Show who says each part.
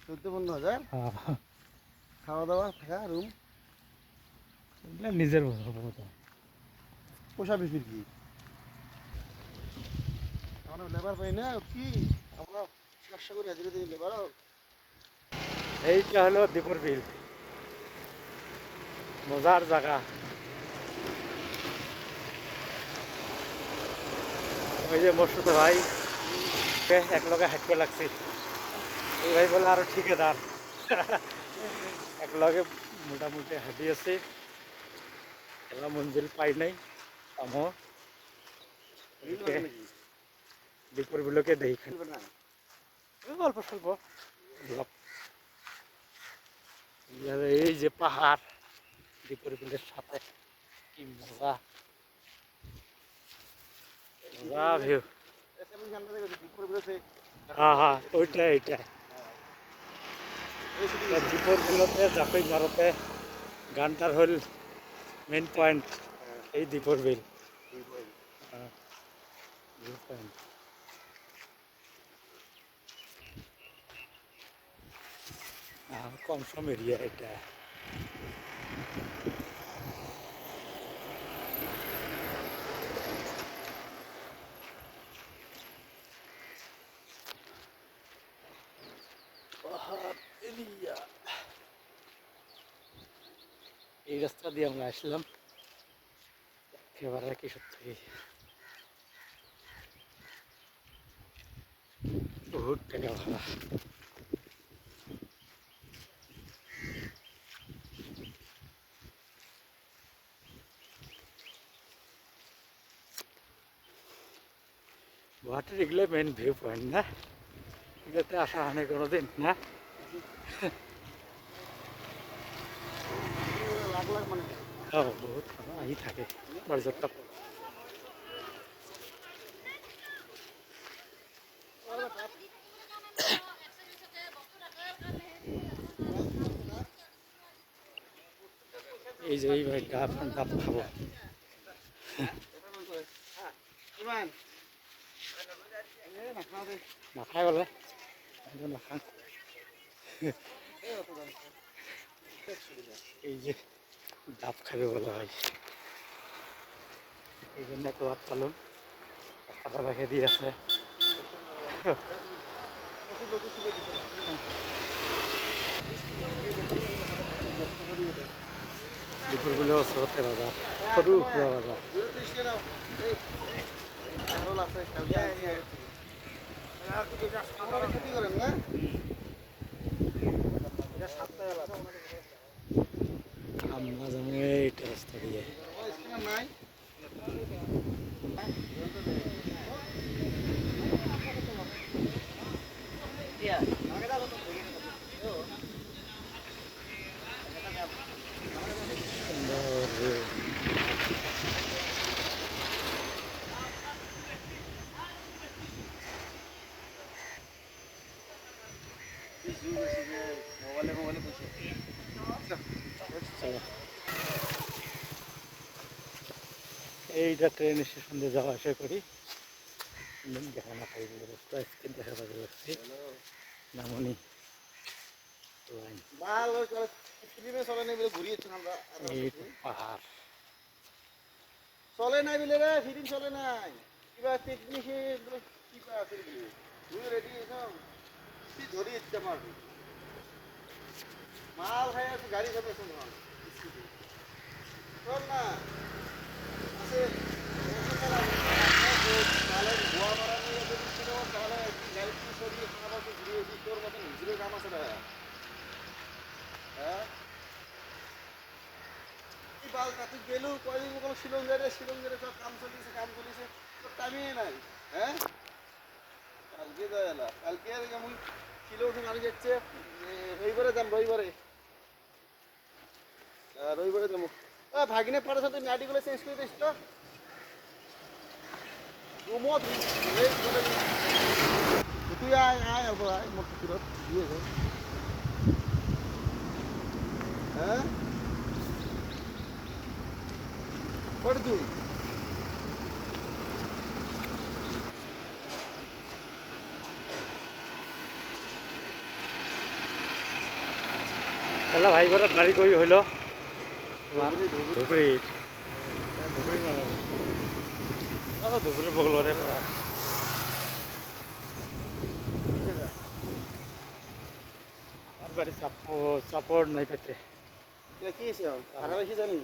Speaker 1: 14-15 হাজার। খাওয়া দাওয়া থাকা রুম
Speaker 2: নিজের
Speaker 1: পোষা বিক্রি কি আমরা লেবার পাই না কি আমরা চেষ্টা করি হাজিরা দিই লেবার।
Speaker 2: এইটা হলো দীপুর বিল, মজার জায়গা। ওই যে মোর সাথে ভাই এক লগে হাঁটতে লাগছি, এই ভাই বলে আরো ঠিকাদার এক লগে মোটামুটি হাঁটি আছে, এলা মঞ্জিল পাই নাই। আমো দীপুর বিলকে দেখি অল্প স্বল্প। এই যে পাহাড় দীপুর বিলের সাথে, কি মজা মজা ভিউ। হ্যাঁ হ্যাঁ ওইটা এইটা দীপুর বিলতে জাফই মারতে গানটার হল মেন পয়েন্ট এই দীপুর বিল। কম সম এরিয়া এটা। এই রাস্তা দিয়ে আমরা আসলাম একেবারে কি সত্যি বহুত টাকা ভাড়া। গুয়াহাটির এগুলো মেন ভিউ পয়েন্ট না, এগুলোতে আসা হয় না কোনোদিন না। বহুত আহি থাকে পর্যটক। এই যে এই ভাই ডাব ডাব খাবো নাখায় বলে নাখান। এই যে ডাব খাবে বলে ভাই, এই জন্য একটা ভাত পালুন খাতা রেখে দিয়েছে। দুপুরগুলো ওচৰতে বাজাৰ, সৰু সুৰা বাজাৰ। আমরা যাবো এইটা রাস্তা দিয়ে। এইটা ট্রেন স্টেশন দিয়ে যাওয়া আসা করি, দেখা না পাই দেখা পাওয়া লাগছে নামনি পাহাড়
Speaker 1: চলে নাই বিলে রে ফিরিন চলে নাই কিবা টেকনিকে কিবা আছে বিলে তুই রেডি একদম কি ধরি ইচ্ছা মারবি মাল খাই আছে গাড়ি চাপে শোন শোন না আছে তাহলে গোয়া মারা নিয়ে যদি ছিল তাহলে গাড়ি সরিয়ে খাবার ঘুরিয়ে দিই তোর মতন হিজড়ে কাম আছে না হ্যাঁ বাল তুই গেলু কয়দিন কোনো শিলং গেলে সব কাম চলিছে তোর টাইমই নাই হ্যাঁ কালকে যাইলা কালকে যেমন শিলং গাড়ি যাচ্ছে রবিবারে যাবো ভাগিনে পড়ার সাথে নাটিগুলো চেঞ্জ করে দিস তো তুই আয় অল্প আয় মোট ফিরত দিয়ে হ্যাঁ কত তুই
Speaker 2: তাহলে ভাই বড় গাড়ি কই হইলো
Speaker 1: ধুবড়ি,
Speaker 2: ধুবড়ি ধুবড়ি বগলরে আর বাড়ি চাপড় নাই পেতে
Speaker 1: এটা কি হয়েছে? খারাপ হয়েছে জানি